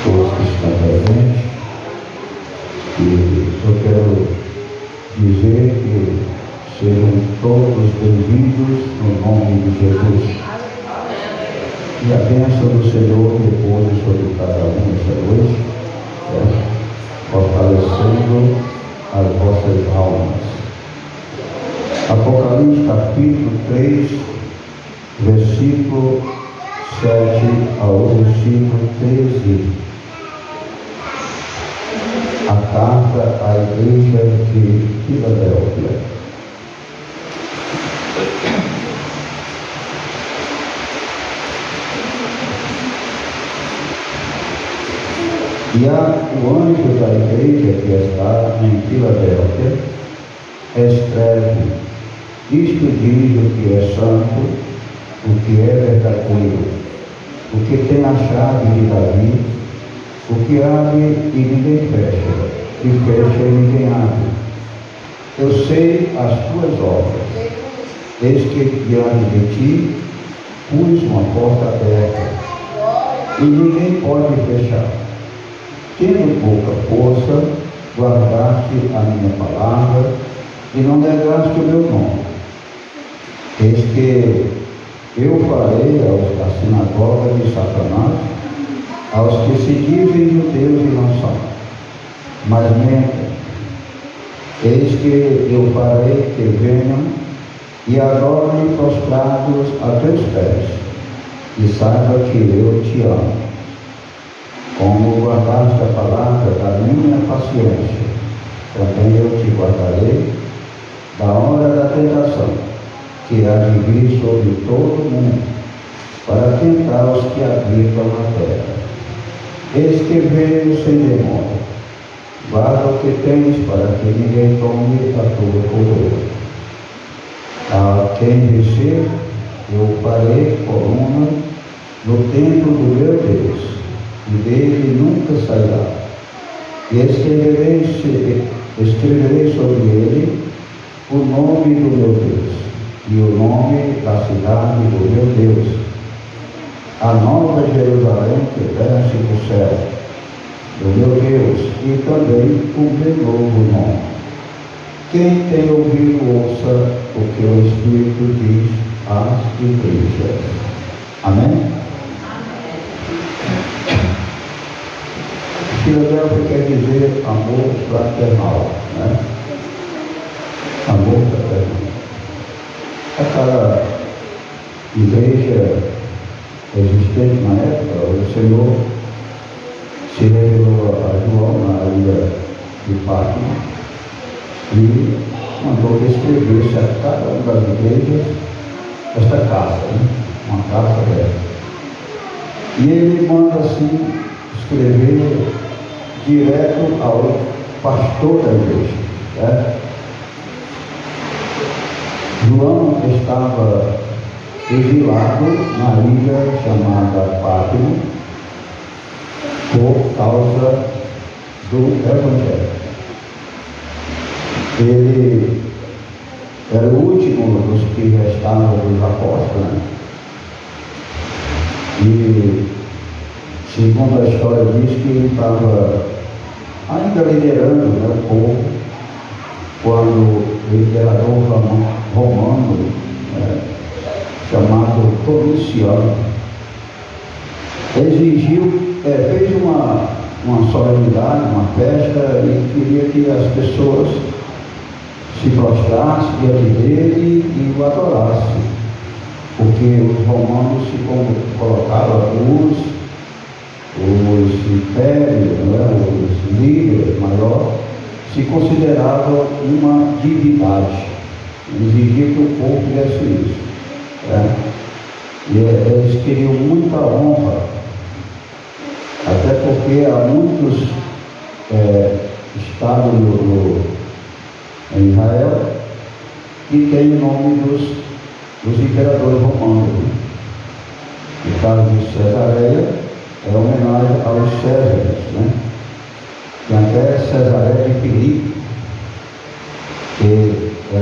todos que estão presentes. E eu quero dizer que sejam todos bem-vindos no nome de Jesus. E a bênção do Senhor repouse sobre cada um esta noite, fortalecendo as vossas almas. Apocalipse capítulo 3, versículo 7 ao versículo 13. A carta à igreja de Filadélfia. E o anjo da igreja que está em Filadélfia escreve: isto diz o que é santo, o que é verdadeiro, o que tem a chave de Davi, o que abre e ninguém fecha, e fecha e ninguém abre. Eu sei as tuas obras. Eis que diante de ti pus uma porta aberta, e ninguém pode fechar. Tendo pouca força, guardaste a minha palavra e não negaste o meu nome. Eis que eu farei aos da sinagoga de Satanás, aos que se dizem judeus e não são, mas mentem. Eis que eu farei que venham e adorem prostrados a teus pés, e saiba que eu te amo. Como guardaste a palavra da minha paciência, também eu te guardarei da hora da tentação, que há de vir sobre todo o mundo, para tentar os que habitam na terra. Eis que veio sem demora. Guarda o que tens, para que ninguém tome a tua coroa. A quem vencer, eu farei coluna no templo do meu Deus, e dele nunca sairá. E escreverei sobre ele o nome do meu Deus, e o nome da cidade do meu Deus, a nova Jerusalém que desce do céu, do meu Deus, e também o meu novo nome. Quem tem ouvido, ouça o que o Espírito diz às igrejas. Amém? Filadélfia quer dizer amor fraternal, né? Amor fraternal. Aquela igreja existente na época, o Senhor se revelou a João na ilha de Patmos e mandou que escrevesse a cada uma das igrejas esta carta, né? Uma carta dela. E ele manda assim escrever direto ao pastor da igreja, né? João estava exilado na ilha chamada Patmos por causa do Evangelho. Ele era o último dos que restavam dos apóstolos, né? E segundo a história diz que ele estava ainda liderando, né, o povo, quando o imperador romano, chamado Domiciano, exigiu, fez uma solenidade, uma festa, e queria que as pessoas se prostrassem diante dele e o adorassem, porque os romanos se colocavam os impérios, os líderes maiores, se consideravam uma divindade, exigia que o povo fizesse isso. E eles queriam muita honra, até porque há muitos estados em Israel que tem o nome dos imperadores romanos. No caso de Cesareia, é homenagem aos Césares, né? Tem até Cesareia de Filipe, que é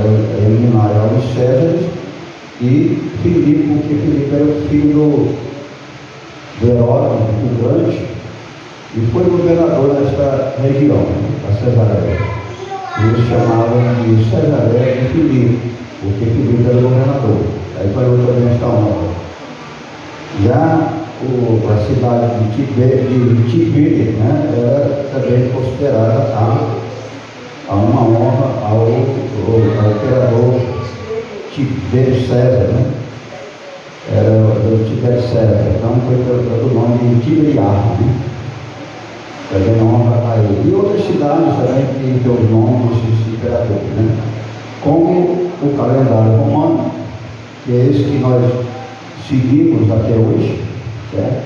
homenagem aos Césares, e Filipe, porque Filipe era o filho do Herodes, o Grande, e foi governador desta região, a Cesareia. Eles chamavam de Cesareia de Filipe, porque Filipe era governador. Aí falou também esta honra. Já a cidade de Tibete, né, era também considerada a uma honra ao imperador Tibério César, né? Era o Tibério César, então foi pelo nome de Tiberiarco, né? Também honra a ele. E outras cidades também que tem os nomes desses imperadores, né? Como o calendário romano, que é esse que nós seguimos até hoje, certo?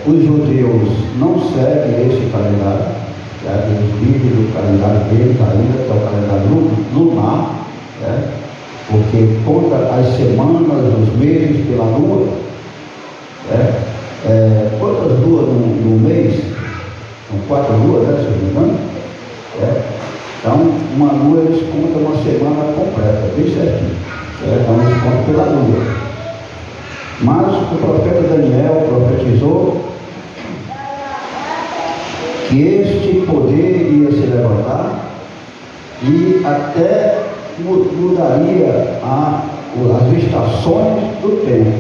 Os judeus não seguem esse calendário, certo? Eles vivem do calendário deles ainda, que é o calendário lunar, certo? Porque conta as semanas, os meses pela lua, certo? Quantas luas no mês? São 4 luas, né, se eu não me engano, certo? Então, uma lua eles contam uma semana completa, bem certinho, certo? Então eles contam pela lua. Mas o profeta Daniel profetizou que este poder ia se levantar e até mudaria as estações do tempo,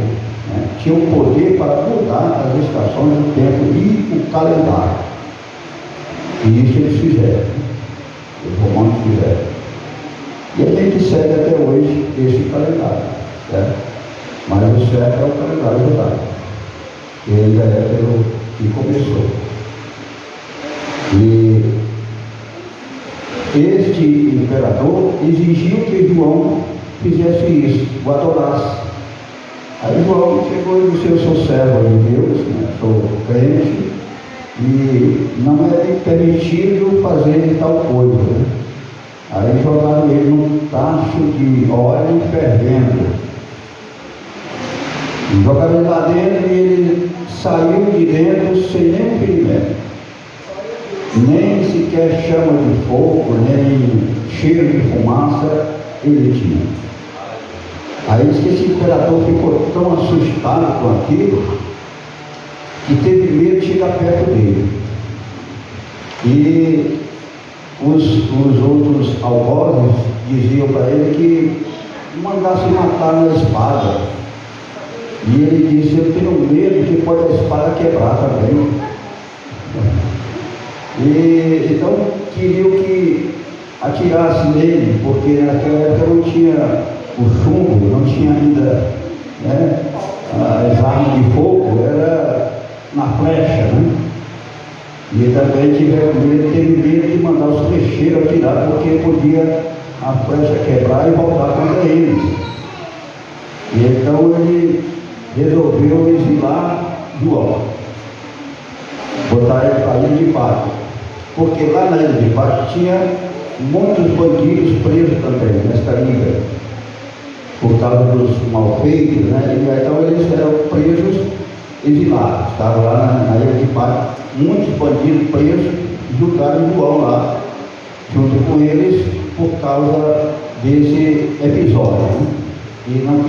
né? Tinha o poder para mudar as estações do tempo e o calendário. E isso eles fizeram, os romanos fizeram. E a gente segue até hoje esse calendário, certo? Mas o certo é o calendário judaico, que ainda é pelo que começou. E este imperador exigiu que João fizesse isso, o adorasse. Aí João chegou e disse: eu sou servo de Deus, né? Sou crente, e não é permitido fazer tal coisa, né? Aí jogaram ele num tacho de óleo fervendo. Jogaram ele lá dentro e ele saiu de dentro sem nenhum ferimento. Nem sequer chama de fogo, nem cheiro de fumaça ele tinha. Aí diz que esse imperador ficou tão assustado com aquilo que teve medo de chegar perto dele. E os outros algozes diziam para ele que mandasse matar na espada. E ele disse: eu tenho medo que pode a espada quebrar também. E então queriam que atirasse nele, porque naquela época não tinha o chumbo, não tinha ainda, né, as armas de fogo, era na flecha, né? E também teve medo de mandar os flecheiros atirar, porque podia a flecha quebrar e voltar contra eles. E então ele resolveu exilar João, botar ele para a ilha de Pátria, porque lá na ilha de Pátria tinha muitos bandidos presos também, nesta ilha, por causa dos malfeitos, né? E então eles eram presos, exilados, estavam lá na ilha de Pátria, muitos bandidos presos, julgaram João lá, junto com eles, por causa desse episódio, né? E não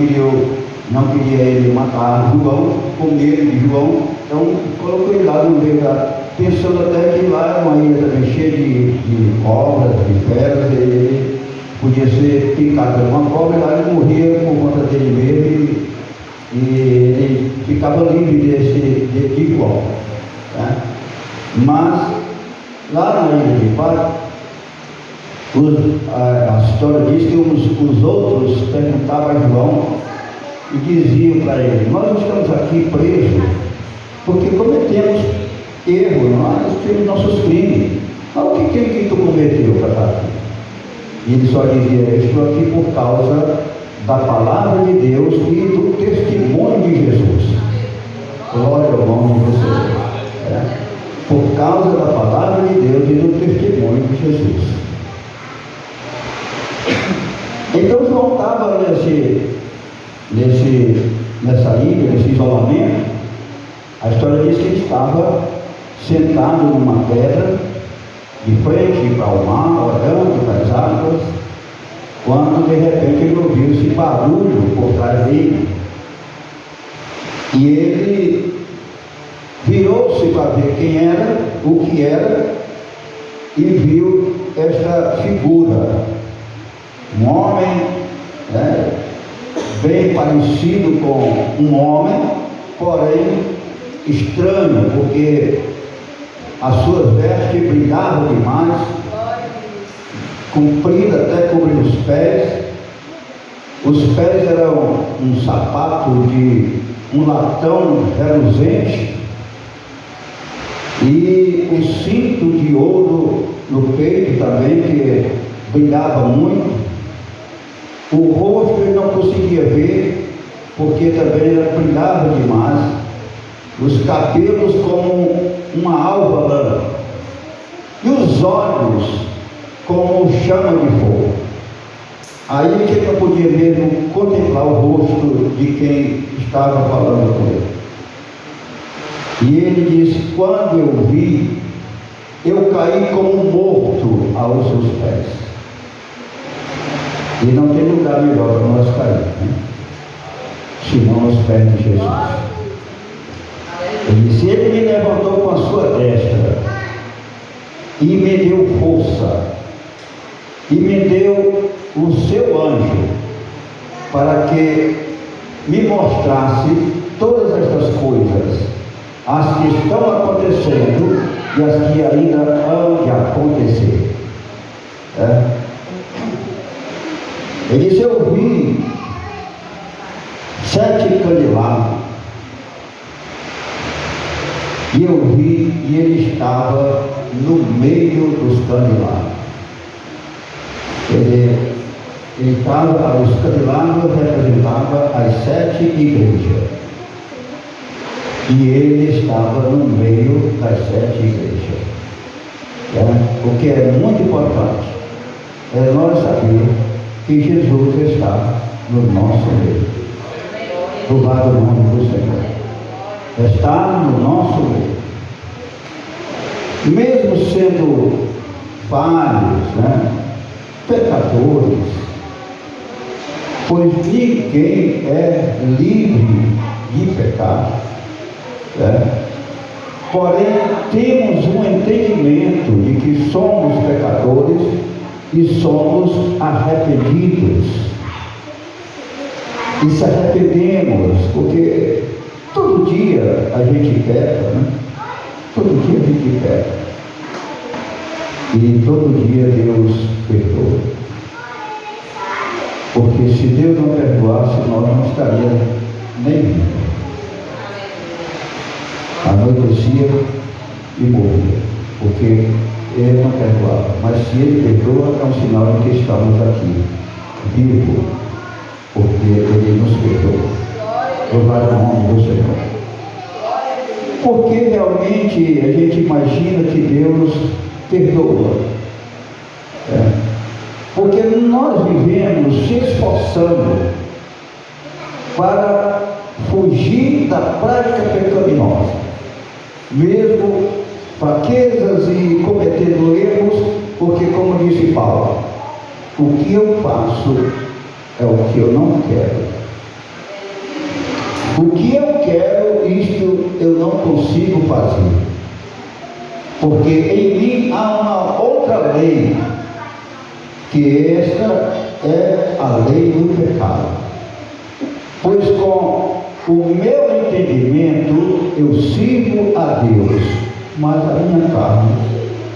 queria ele matar João, com medo de João, então colocou ele lá no meio pensando até que lá era uma ilha também cheia de cobras, de feras, e ele podia ser picado por uma cobra, e lá ele morria por conta dele mesmo, e ele ficava livre de João, né? Mas lá na ilha de Pátria, a história diz que os outros perguntavam a João e diziam para ele: nós estamos aqui presos porque cometemos erro, nós temos nossos crimes. Mas o que tu cometeu para estar aqui? E ele só dizia: eu estou aqui por causa da palavra de Deus e do testemunho de Jesus. Glória ao nome de Jesus. Por causa da palavra de Deus e do testemunho de Jesus. Então João estava nessa ilha, nesse isolamento. A história diz que ele estava sentado numa pedra, de frente para o mar, olhando para as águas, quando de repente ele ouviu esse barulho por trás dele. E ele virou-se para ver quem era, o que era, e viu esta figura, um homem, né, bem parecido com um homem, porém estranho, porque as suas vestes brilhavam demais, comprida até cobrir os pés. Os pés eram um sapato de um latão reluzente, e um cinto de ouro no peito também, que brilhava muito. O rosto ele não conseguia ver, porque também brilhava demais. Os cabelos como uma alva lã, e os olhos como chama de fogo. Aí que eu podia mesmo contemplar o rosto de quem estava falando com ele. E ele disse: quando eu vi, eu caí como morto aos seus pés. E não tem lugar melhor para nós cair, né? Senão aos pés de Jesus. Ele disse: ele me levantou com a sua destra e me deu força, e me deu o seu anjo, para que me mostrasse todas estas coisas, as que estão acontecendo e as que ainda hão de acontecer. Ele disse: eu vi 7 candelabros, e eu vi, e ele estava no meio dos candelabros. Ele estava, os candelabros representavam as 7 igrejas, e ele estava no meio das 7 igrejas. O que é muito importante é nós saber que Jesus está no nosso meio. Louvado o nome do Senhor. Está no nosso meio. Mesmo sendo falhos, né, pecadores, pois ninguém é livre de pecado, né? Porém temos um entendimento de que somos pecadores e somos arrependidos, e se arrependemos, porque todo dia a gente peca, né? Todo dia a gente peca, e todo dia Deus perdoa, porque se Deus não perdoasse, nós não estaríamos nem vivos. Anoitecia e morria, porque Ele não perdoava. Mas se Ele perdoa, é um sinal de que estamos aqui, vivos, porque Ele nos perdoa. Louvado o nome do Senhor. Porque realmente a gente imagina que Deus perdoa. Porque nós vivemos se esforçando para fugir da prática pecaminosa, mesmo fraquezas e cometendo erros, porque, como disse Paulo, o que eu faço é o que eu não quero. O que eu quero, isto eu não consigo fazer, porque em mim há uma outra lei, que esta é a lei do pecado. Pois com o meu entendimento eu sirvo a Deus, mas a minha carne,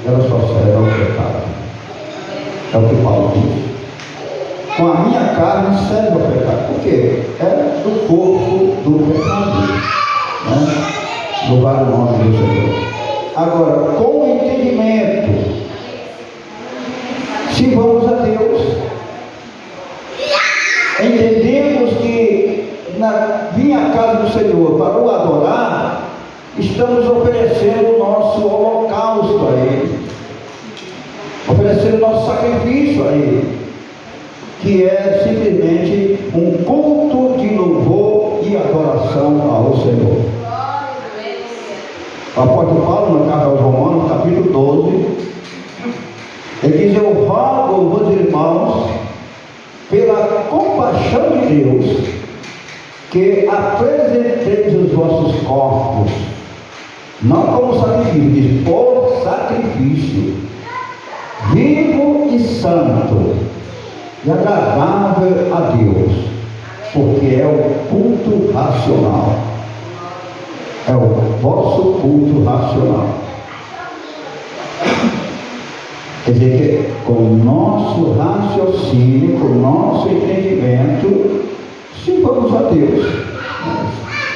ela só serve ao pecado. É o que Paulo diz. Com a minha carne serve ao pecado, porque é do corpo do pecado, né? Louvado o nome do Senhor. Agora, com o entendimento, se vamos a Deus, entendemos que na minha casa do Senhor, para o adorar, estamos oferecendo o nosso holocausto a Ele, oferecendo o nosso sacrifício a Ele, que é simplesmente um culto de louvor e adoração ao Senhor. O apóstolo Paulo, na carta aos Romanos, capítulo 12, ele diz: eu rogo-vos, irmãos, pela compaixão de Deus, que apresenteis os vossos corpos não como sacrifício, diz por sacrifício, vivo e santo, e agradável a Deus, porque é o culto racional, é o vosso culto racional. Quer dizer que com o nosso raciocínio, com o nosso entendimento, sirvamos a Deus.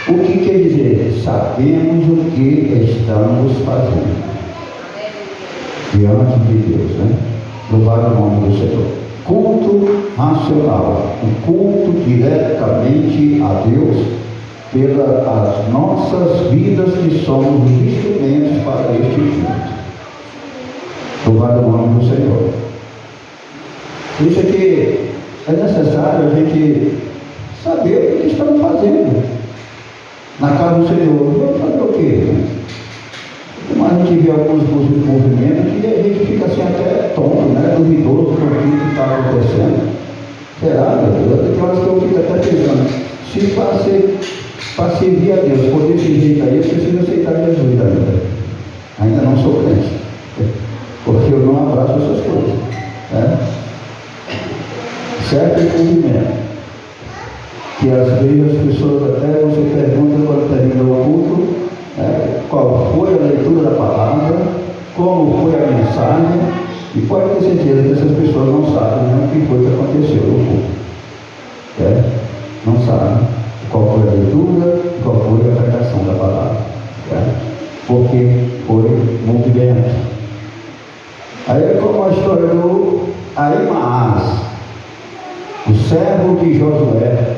O que quer dizer? Sabemos o que estamos fazendo diante de Deus, né? Louvado o nome do Senhor. Culto racional, o culto diretamente a Deus pelas nossas vidas que somos os instrumentos para este culto. Louvado o nome do Senhor. Por isso é que é necessário a gente saber o que estamos fazendo na casa do Senhor. Vamos fazer o quê? Mas a gente vê alguns movimentos que a gente fica assim até tonto, né? Duvidoso com o que está acontecendo. Será, meu Deus? Tem horas que eu fico até pensando, se para servir a Deus, por desse jeito aí, eu preciso aceitar Jesus ainda. Ainda não sou crente, porque eu não abraço essas coisas. Né? Certo movimento. Que às vezes as pessoas até você pergunta quando termina o culto, qual foi a leitura da palavra, como foi a mensagem, e pode ter certeza que essas pessoas não sabem nem o que foi que aconteceu no culto. Não sabem qual foi a leitura, qual foi a pregação da palavra. Porque foi movimento. Aí é como a história do Ahimaás, o servo de Josué,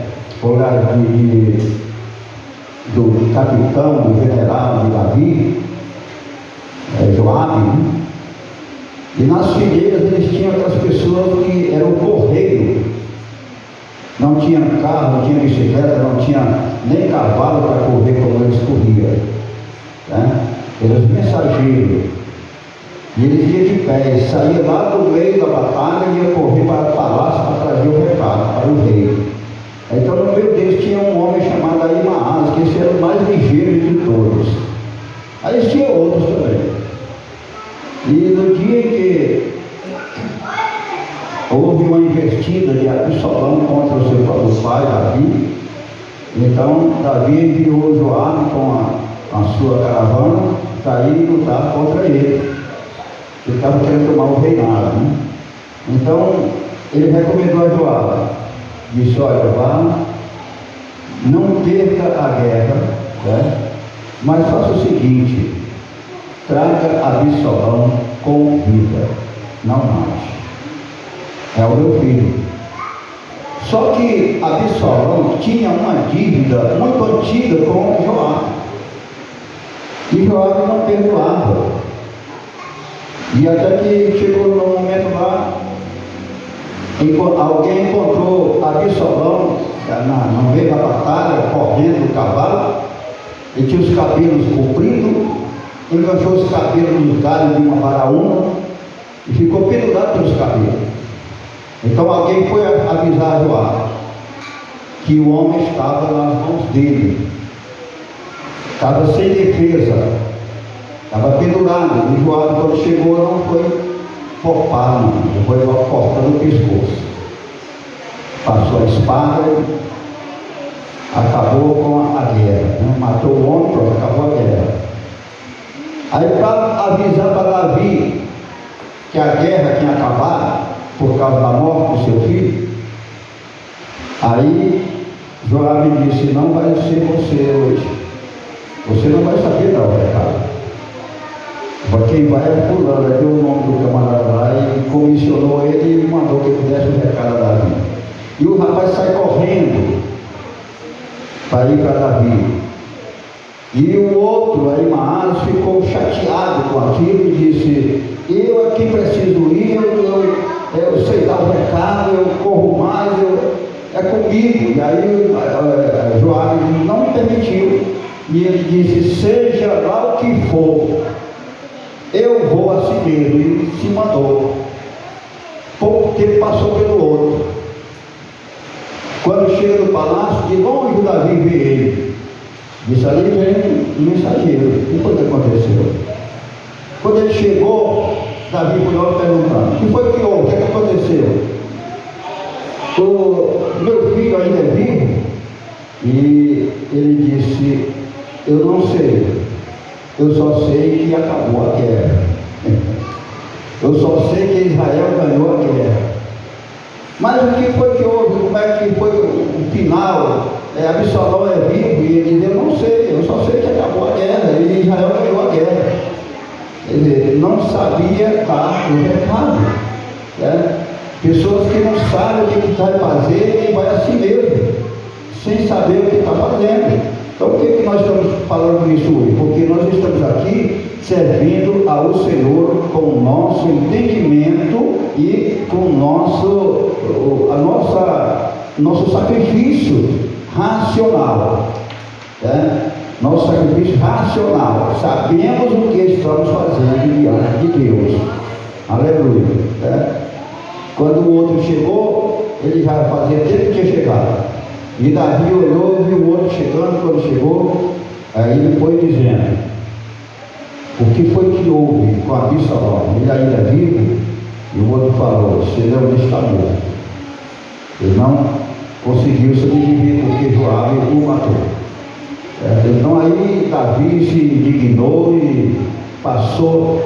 do capitão, do general de Davi, Joabe, né? E nas fileiras eles tinham aquelas pessoas que eram correio, não tinha carro, não tinha bicicleta, não tinha nem cavalo para correr como eles corriam, né? Eram os mensageiros, e eles iam de pé, saíam lá do meio da batalha e iam correr para o palácio para trazer o recado para o rei. Então no meio deles tinha um homem chamado Ahimaás, que esse era o mais ligeiro de todos. Aí tinha outros também. E no dia em que houve uma investida de Absalão contra o seu pai, Davi, então Davi enviou Joabe com a sua caravana para ir lutar contra ele. Ele estava querendo tomar o reinado, né? Então ele recomendou a Joabe. Disse, olha, vá, não perca a guerra, né? Mas faça o seguinte, traga Absalão com vida, não mate. É o meu filho. Só que Absalão tinha uma dívida muito antiga com Joabe. E Joabe não perdoava. E até que chegou no momento lá, alguém encontrou Absalão no meio da batalha, correndo do cavalo, ele tinha os cabelos compridos, enganchou os cabelos nos galhos de uma varaúna e ficou pendurado pelos cabelos. Então alguém foi avisar Joabe que o homem estava nas mãos dele, estava sem defesa, estava pendurado. E Joabe, quando chegou, não foi poupar, não foi cortando o pescoço, passou a espada e acabou com a guerra, né? Matou o homem, pronto, acabou a guerra. Aí para avisar para Davi que a guerra tinha acabado por causa da morte do seu filho, aí Joabe disse, não vai ser você hoje, você não vai saber dar o recado. Quem vai é fulano, deu o nome do camarada lá e comissionou ele e mandou que ele desse o recado a Davi. E o rapaz sai correndo para ir para Davi. E o outro, Ahimaás, ficou chateado com aquilo e disse, eu aqui preciso ir, eu sei dar o recado, eu corro mais, é comigo. E aí Joabe não permitiu. E ele disse, seja lá o que for, eu vou a si mesmo. E se mandou, porque passou pelo outro. Quando chega no palácio, de longe Davi vê ele. Disse ali vem um mensageiro. O que foi que aconteceu? Quando ele chegou, Davi foi logo perguntando: o que foi que houve? O que é que aconteceu? O meu filho ainda é vivo? E ele disse: eu não sei, eu só sei que acabou a guerra. Eu só sei que Israel ganhou a guerra. Mas o que foi que houve? Como é que foi o final? Absalão é vivo? E ele diz: eu não sei, eu só sei que acabou a guerra e Israel ganhou a guerra. Quer dizer, não sabia dar o recado. Né? Pessoas que não sabem o que vai fazer e vai assim mesmo, sem saber o que está fazendo. Então, por que nós estamos falando isso hoje? Porque nós estamos aqui servindo ao Senhor com o nosso entendimento e com o nosso sacrifício racional. Né? Nosso sacrifício racional. Sabemos o que estamos fazendo diante de Deus. Aleluia. Né? Quando o outro chegou, ele já fazia tempo que tinha chegado. E Davi olhou, viu o outro chegando. Quando chegou, aí ele foi dizendo: o que foi que houve com Absalão? Ele ainda é vivo? E o outro falou: Senhor, ele está morto. Ele não conseguiu sobreviver porque Joabe o matou. Então aí Davi se indignou e passou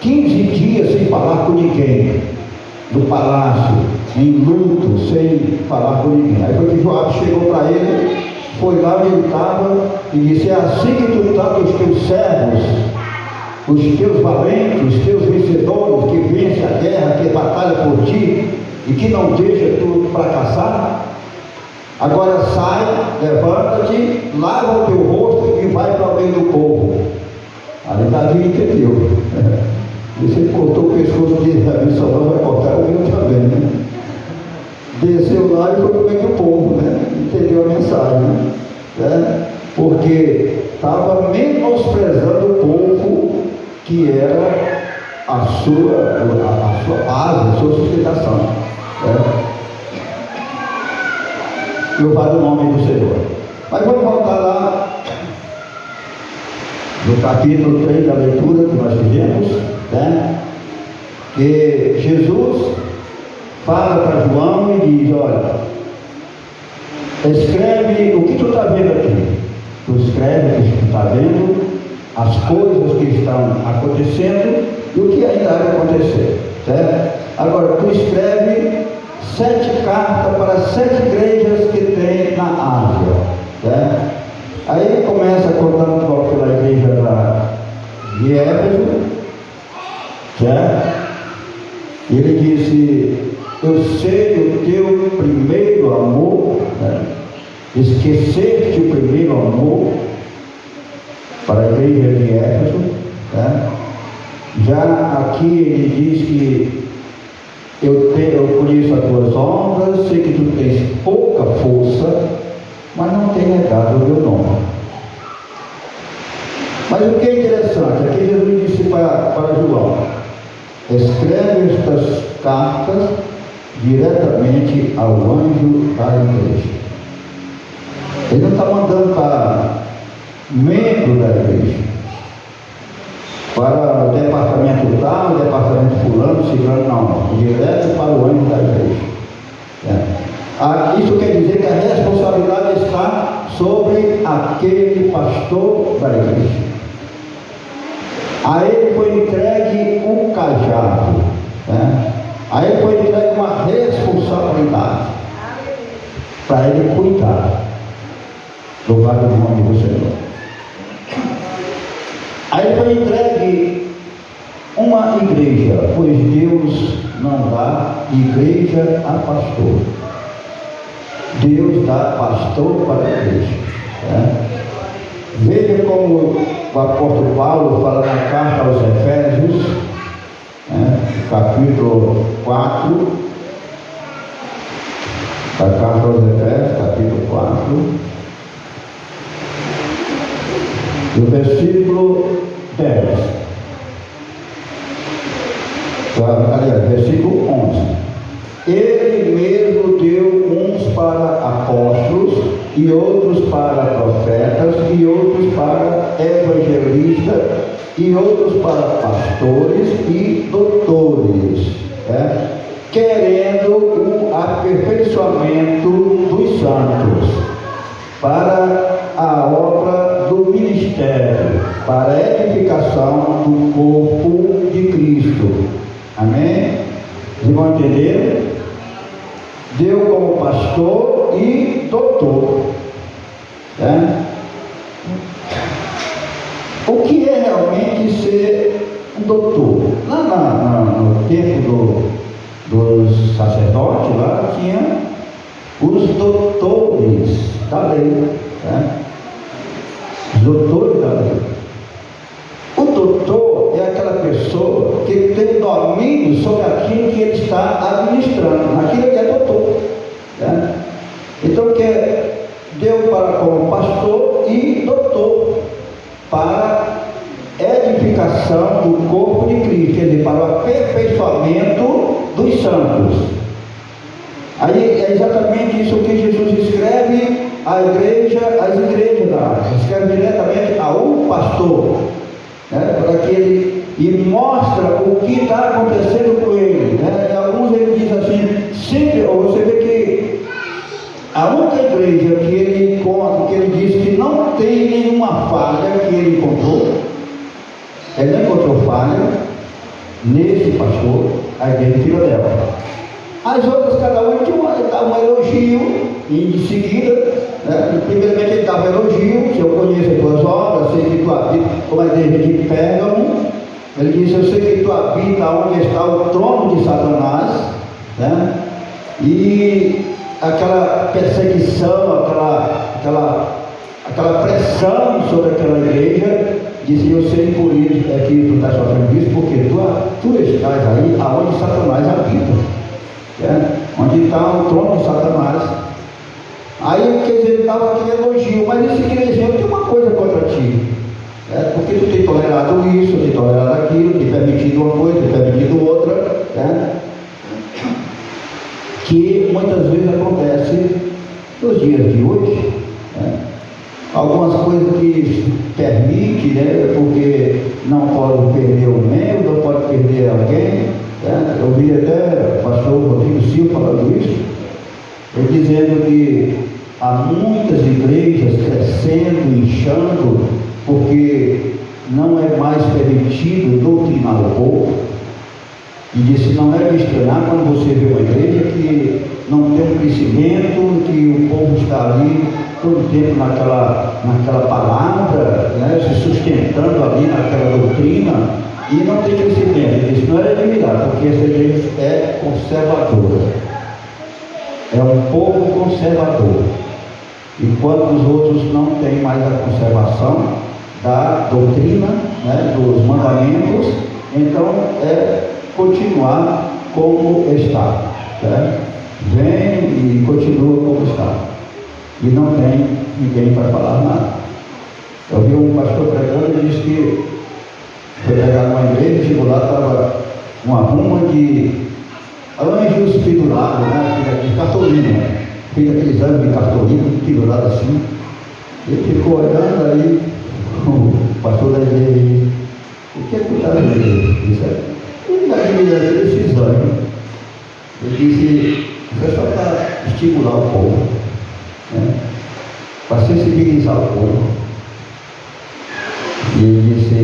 15 dias sem falar com ninguém, no palácio, em luto, sem falar com ninguém. Aí foi que Joabe chegou para ele, foi lá onde ele estava e disse: é assim que tu trata os teus servos, os teus valentes, os teus vencedores, que vencem a guerra, que batalham por ti e que não deixa tu fracassar? Agora sai, levanta-te, lava o teu rosto e vai para o meio do povo. Aí Davi entendeu. E se ele cortou o pescoço de Absalão, vai cortar o meu também, né? Desceu lá e foi para o meio do povo, né? Entendeu a mensagem, né? Porque estava menosprezando o povo que era a sua base, a sua sustentação. Né? Louvado o nome do Senhor. Mas vamos voltar lá no capítulo 3 da leitura que nós fizemos, né? Que Jesus fala para João e diz: olha, escreve o que tu está vendo aqui. Tu escreve o que tu está vendo, as coisas que estão acontecendo e o que ainda vai acontecer, certo? Agora, tu escreve 7 cartas para 7 igrejas que tem na Ásia, certo? Aí ele começa contando pela igreja de Éfeso, certo? E ele disse: eu sei o teu primeiro amor, né? Esqueceste o primeiro amor, para a igreja de Éfeso, né? Já aqui ele diz que eu conheço as tuas obras, sei que tu tens pouca força, mas não tem negado o meu nome. Mas o que é interessante, aqui Jesus disse para João: escreve estas cartas diretamente ao anjo da igreja. Ele não está mandando para membro da igreja, para o departamento tal, o departamento fulano, ciclano, não, direto para o anjo da igreja. Isso quer dizer que a responsabilidade está sobre aquele pastor da igreja. A ele foi entregue um cajado, né? A ele foi entregue uma responsabilidade para ele cuidar. Louvado o nome do Senhor. Aí foi entregue uma igreja, pois Deus não dá igreja a pastor. Deus dá pastor para a igreja. Né? Veja como o apóstolo Paulo fala na carta aos Efésios, né? Capítulo 4, da carta aos Efésios, capítulo 4. No versículo 10, aliás, versículo 11: ele mesmo deu uns para apóstolos, e outros para profetas, e outros para evangelistas, e outros para pastores e doutores, querendo o aperfeiçoamento dos santos, para a obra do ministério, para a edificação do corpo de Cristo. Amém? Vocês vão entender? Deu como pastor e doutor. O que é realmente ser um doutor? Lá no tempo dos sacerdotes, lá tinha os doutores da lei. Os doutores da lei. O doutor é aquela pessoa que tem domínio sobre aquilo que ele está administrando, aquilo que é doutor. Então, deu para como pastor e doutor, para edificação do corpo de Cristo, quer dizer, para o aperfeiçoamento dos santos. Aí é exatamente isso que Jesus escreve às igrejas da Ásia, escreve diretamente ao pastor, para que ele e mostra o que está acontecendo com ele. E alguns ele diz assim, sempre, você vê que a única igreja que ele conta, que ele diz que não tem nenhuma falha que ele encontrou, ele não encontrou falha nesse pastor, a igreja de Filadélfia. As outras, cada um tinha um elogio, e em seguida, primeiramente ele dava um elogio, que eu conheço as tuas obras, sei que tu habita, como a igreja de Pérgamo, ele disse, eu sei que tu habita onde está o trono de Satanás, e aquela perseguição, aquela pressão sobre aquela igreja, disse, eu sei por isso que tu estás sofrendo isso, porque tu estás aí aonde Satanás habita. Onde está o trono de Satanás. Aí, quer dizer, ele dava aquele elogio, mas em seguida ele dizia, eu tenho uma coisa contra ti, porque tu tem tolerado isso, tem tolerado aquilo, tem permitido uma coisa, tem permitido outra, que muitas vezes acontece nos dias de hoje. Algumas coisas que permite, porque não pode perder um membro, não pode perder alguém. Eu vi até o pastor Rodrigo Silva falando isso, ele dizendo que há muitas igrejas crescendo, inchando, porque não é mais permitido doutrinar o povo. E disse, não é de estranhar quando você vê uma igreja que não tem um crescimento, que o povo está ali todo o tempo naquela palavra, se sustentando ali naquela doutrina, e não tem crescimento. Ele disse, não é admirar, porque essa igreja é conservadora, é um povo conservador, e quando os outros não têm mais a conservação da doutrina, dos mandamentos, então continuar como está, vem e continua como está, e não tem ninguém para falar nada. Eu vi um pastor pregando e disse que foi pregar numa igreja, chegou lá, estava uma ruma de anjos pendurados, de cartolina, fez aqueles anjos de cartolina pendurados assim. Ele ficou olhando, aí o pastor da igreja disse, o que é que está na igreja? Ele está admirando esses anjos. Ele disse, isso é só para estimular o povo, para sensibilizar o povo. E ele disse,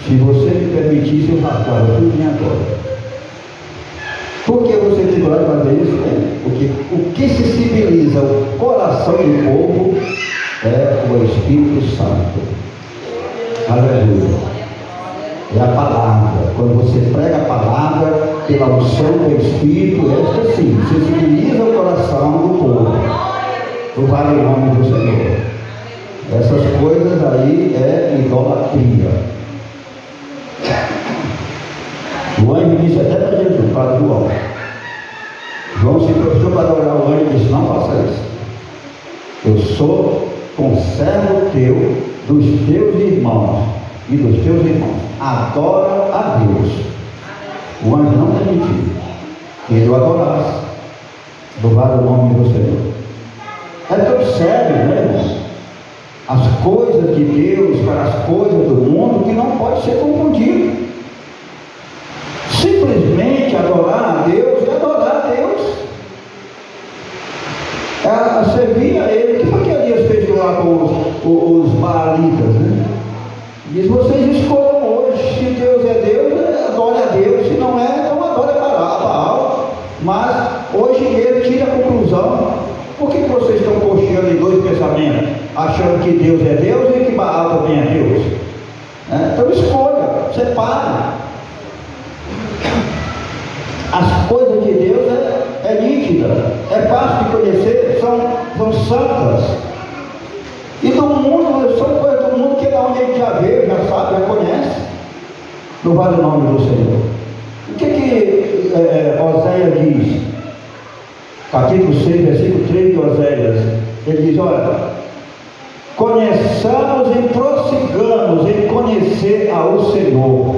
se você me permitisse, eu rasgava tudo agora. Por que você tem coragem de fazer isso? Porque o que sensibiliza o coração do povo é o Espírito Santo. Aleluia. É a palavra. Quando você prega a palavra, pela unção do Espírito, esta sim, sensibiliza o coração do povo. Louvado o nome do Senhor. Essas coisas aí é idolatria. O anjo disse até para Jesus, para João. João se prostrou para adorar o anjo e disse, não faça isso. Eu sou conservo teu, dos teus irmãos e dos teus irmãos. Adora a Deus. O anjo não permitiu que ele o adorasse. Louvado o nome do Senhor. É tão sério, né, irmão? As coisas de Deus para as coisas do mundo, que não pode ser confundido. Simplesmente adorar a Deus é adorar a Deus. Servir a Ele. O que foi que Elias fez lá com os baalitas, né? Diz: vocês escolham hoje. Se Deus é Deus, adore a Deus. Se não é, então adore a Baal. Mas hoje mesmo tire a conclusão. Por que vocês estão cocheando em dois pensamentos? Achando que Deus é Deus e que Baal também é Deus? Então escolha, separe. As coisas de Deus é nítida, é fácil de conhecer, são santas. E do mundo, são coisas do mundo que é onde a gente já vê, já sabe, já conhece. Louvado o nome do Senhor. O que Oséias diz? Capítulo 6, versículo 3 de Oséias. Ele diz: olha, conheçamos e prossigamos em conhecer ao Senhor.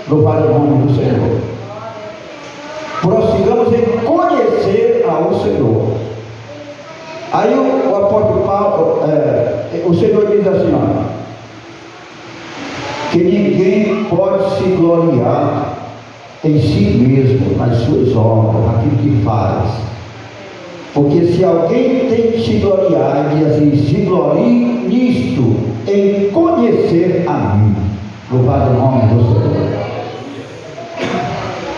Louvado o nome do Senhor. Prossigamos em conhecer ao Senhor. Aí o apóstolo Paulo, o Senhor diz assim, ó, que ninguém pode se gloriar em si mesmo, nas suas obras, naquilo que faz. Porque se alguém tem que se gloriar, ele diz assim: se glorie nisto, em conhecer a mim. Louvado o nome do Senhor.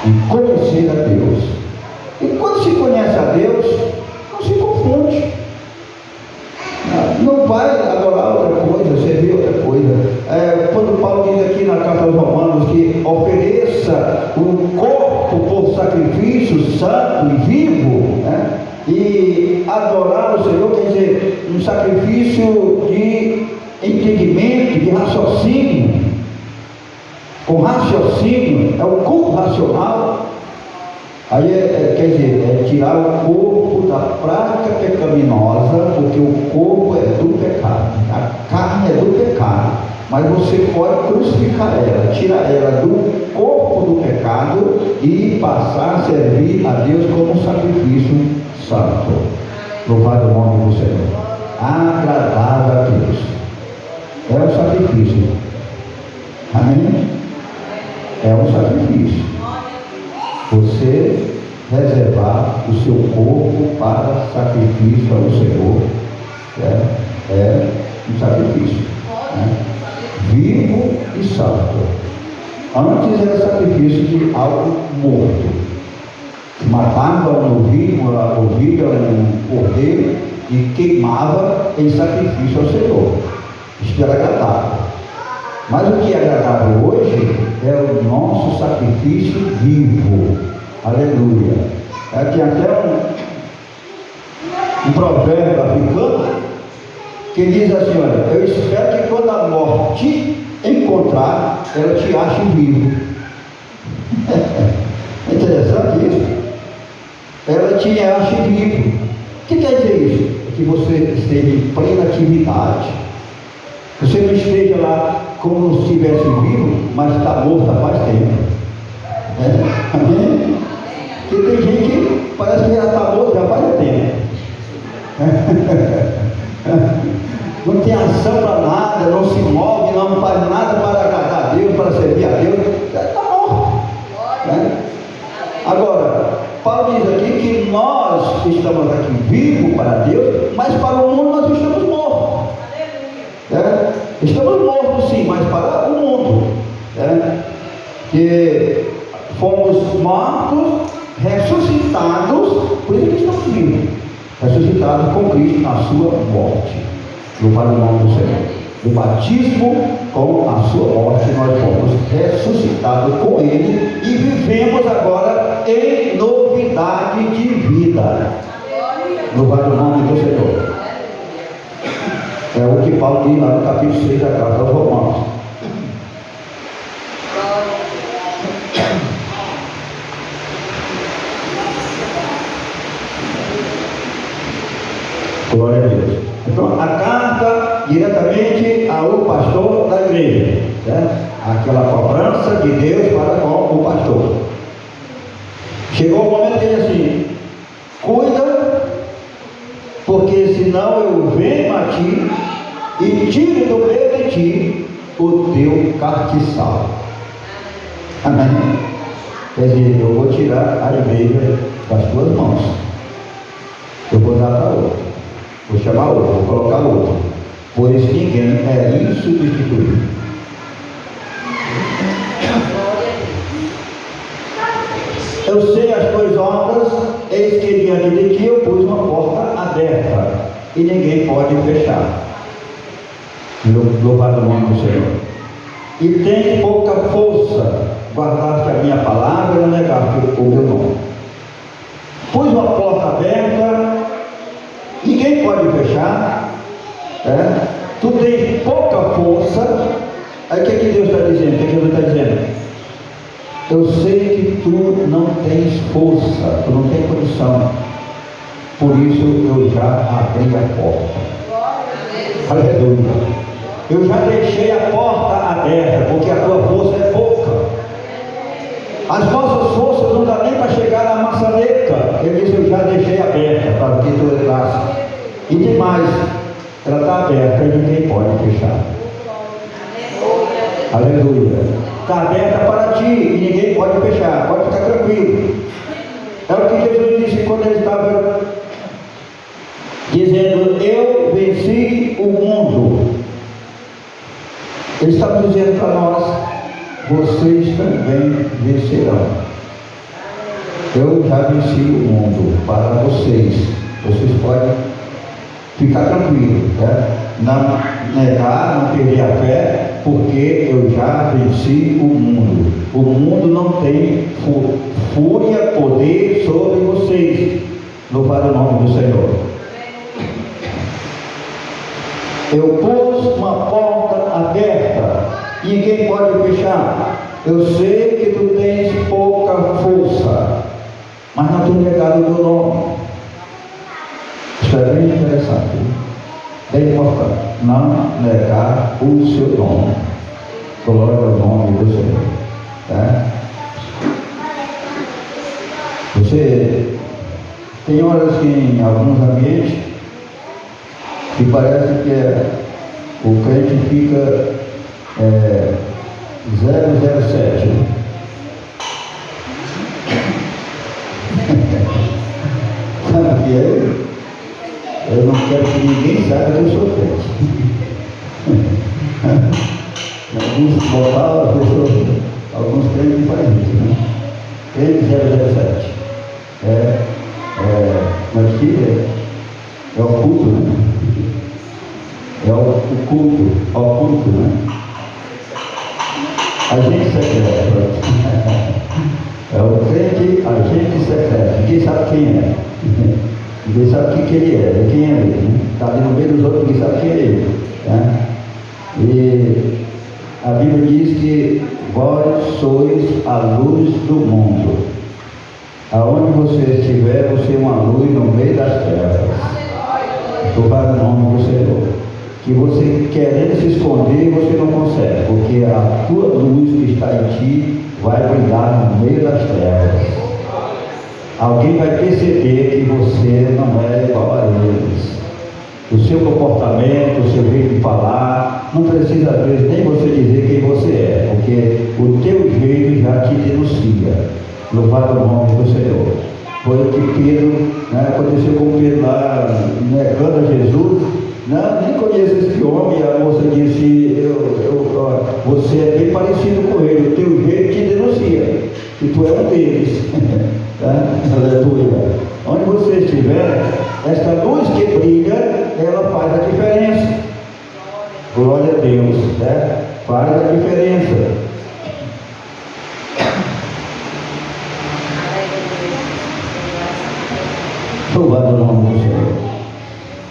Em conhecer a Deus. E quando se conhece a Deus, não se confunde. Não vai adorar outra coisa, servir outra coisa. Quando Paulo diz aqui na carta aos Romanos que ofereça o corpo por sacrifício santo e vivo, né? E adorar o Senhor quer dizer um sacrifício de entendimento, de raciocínio. Com raciocínio, é o culto racional. Aí quer dizer, tirar o corpo da prática pecaminosa, porque o corpo é do pecado, a carne é do pecado, mas você pode crucificar ela, tirar ela do corpo do pecado e passar a servir a Deus como um sacrifício santo. Louvado o nome do Senhor. Agradável a Deus. É um sacrifício. Amém? É um sacrifício. Você reservar o seu corpo para sacrifício ao Senhor é um sacrifício, né? Vivo e santo. Antes era sacrifício de algo morto. Matava um novilho, uma ovelha, um cordeiro e queimava em sacrifício ao Senhor. Isso era agradável. Mas o que é agradável hoje é o nosso sacrifício vivo. Aleluia. Tem até um provérbio africano que diz assim: olha, eu espero que quando a morte te encontrar, ela te ache vivo. É interessante isso. Ela te ache vivo. O que quer dizer isso? É que você esteja em plena atividade. Você não esteja lá como se estivesse vivo, mas está morto há faz tempo. Amém? Porque tem gente que parece que já está morto já faz tempo. Não tem ação para nada, não se move, não faz nada para agradar a Deus, para servir a Deus, já está morto. Agora, Paulo diz aqui que nós estamos aqui vivos para Deus, mas para o mundo nós estamos mortos. Estamos mortos sim, mas para o mundo. Que fomos mortos, ressuscitados, por isso que estamos vivos. Ressuscitados com Cristo na sua morte. Louvado o nome do Senhor. No batismo com a sua morte, nós fomos ressuscitados com Ele e vivemos agora em novidade de vida. Louvado o nome do Senhor. É o que Paulo diz lá no capítulo 6 da carta aos Romanos. Glória a Deus. Então, a carta diretamente ao pastor da igreja, né? Aquela cobrança de Deus para com o pastor. Chegou o momento que ele diz assim: cuida, porque senão eu venho a ti e tiro do meio de ti o teu castiçal. Amém? Quer dizer, eu vou tirar a igreja das tuas mãos, eu vou dar para outro, vou chamar outro, vou colocar outro, pois ninguém é insubstituível. Eu sei as tuas obras, eis que diante de ti eu pus uma porta aberta e ninguém pode fechar. Louvado o nome do Senhor. E tens pouca força, guardaste a minha palavra e não negaste o meu nome. Pus uma porta aberta, ninguém pode fechar. Tu tens pouca força. Aí o que Deus está dizendo? O que Jesus está dizendo? Eu sei que tu não tens força, tu não tens condição, por isso eu já abri a porta. Aleluia. Eu já deixei a porta aberta, porque a tua força é pouca. As nossas forças não dá nem para chegar na maçaneta. Ele disse, eu já deixei aberta para que tu entrasse. E demais, ela está aberta e ninguém pode fechar. Aleluia. Está aberta para ti e ninguém pode fechar, pode ficar tranquilo. É o que Jesus disse quando ele estava dizendo, eu venci o mundo. Ele estava dizendo para nós, vocês também vencerão. Eu já venci o mundo para vocês. Vocês podem ficar tranquilos, não negar, não perder a fé, porque eu já venci o mundo. O mundo não tem fúria, poder sobre vocês. Louvado o nome do Senhor. Eu pus uma porta aberta, ninguém pode fechar. Eu sei que tu tens pouca força, mas não tenho negado o meu nome. Isso é bem interessante, bem importante. Não negar o seu nome. Glória ao nome do Senhor. Você tem horas que em alguns ambientes que parece que o crente fica 007. Sabe o que é? Eu não quero que ninguém saiba que eu sou crente. Alguns locais, alguns crentes fazem isso, né? Crente 007. Mas que é o culto, né? É o culto, oculto, né? Agente secreto. É o crente agente secreto. Ninguém sabe quem é. Ninguém sabe o que ele é. Quem é ele, né? Está ali no meio dos outros, ninguém sabe quem é ele. Né? E a Bíblia diz que vós sois a luz do mundo. Aonde você estiver, você é uma luz no meio das trevas. Louvado o nome do Senhor. Que você querendo se esconder, você não consegue, porque a tua luz que está em ti vai brilhar no meio das trevas. Alguém vai perceber que você não é igual a eles. O seu comportamento, o seu jeito de falar, não precisa às vezes nem você dizer quem você é, porque o teu jeito já te denuncia. Louvado o nome do Senhor. Foi o que Pedro, aconteceu com Pedro lá, negando a Jesus. Não, nem conheço esse homem. A moça disse, você é bem parecido com ele, o teu jeito te denuncia, que tu é um deles. Aleluia. Onde você estiver, esta luz que brilha, ela faz a diferença. Glória a Deus, faz a diferença. Louvado o nome do Senhor.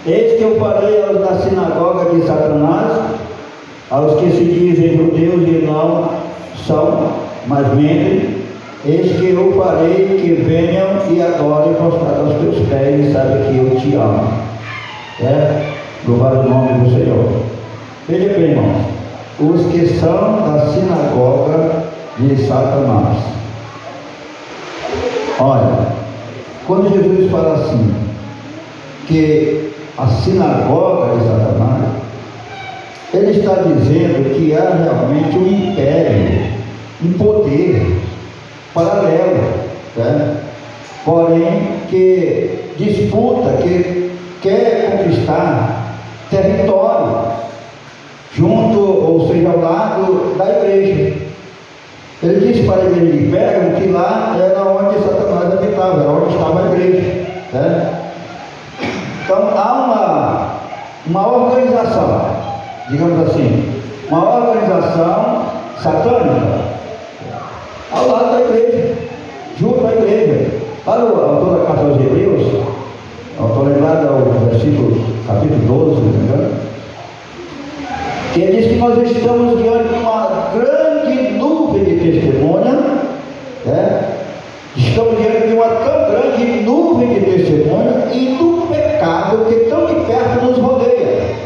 Eis que eu farei aos da sinagoga de Satanás, aos que se dizem judeus e não são, mas mentem, eis que eu farei que venham e adorem prostrado aos teus pés e saibam que eu te amo. Louvado o nome do Senhor. Veja bem, irmãos, os que são da sinagoga de Satanás. Olha, quando Jesus fala assim, que a sinagoga de Satanás, ele está dizendo que há realmente um império, um poder paralelo, né? Porém que disputa, que quer conquistar território junto, ou seja, ao lado da igreja. Ele disse para a igreja de Pérgamo que lá era onde Satanás habitava, era onde estava a igreja, né? Então há uma organização, digamos assim, uma organização satânica ao lado da igreja, junto à igreja. Para o autor da carta aos Hebreus, autor lembrado ao versículo, capítulo 12, se não me engano, que ele diz que nós estamos diante de uma grande nuvem de testemunha, né? Estamos diante de uma tão grande nuvem de testemunha e do pecado que tão de perto nos rodeia,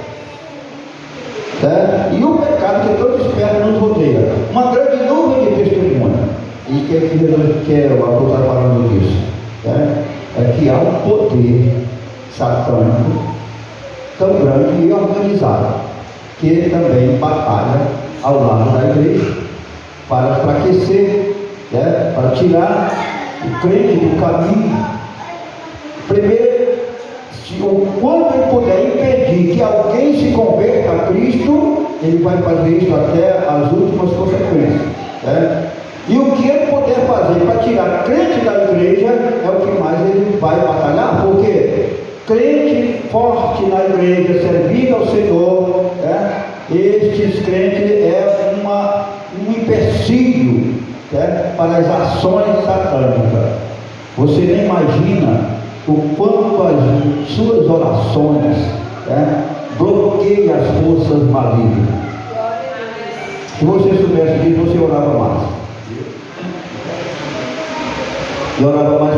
né? E o pecado que tão de perto nos rodeia, uma grande nuvem de testemunha. E o que o autor está falando disso, né? É que há um poder satânico tão grande e organizado, que também batalha ao lado da igreja para enfraquecer, né? Para tirar o crente do caminho. Primeiro, quando ele puder impedir que alguém se converta a Cristo, ele vai fazer isso até as últimas consequências, né? E o que ele puder fazer para tirar crente da igreja é o que mais ele vai batalhar, porque crente forte na igreja, servindo ao Senhor, né? Estes crentes é um empecilho, né? Para as ações satânicas. Você nem imagina o quanto as suas orações, né, bloqueiam as forças malignas. Se você soubesse disso, você orava mais. E orava mais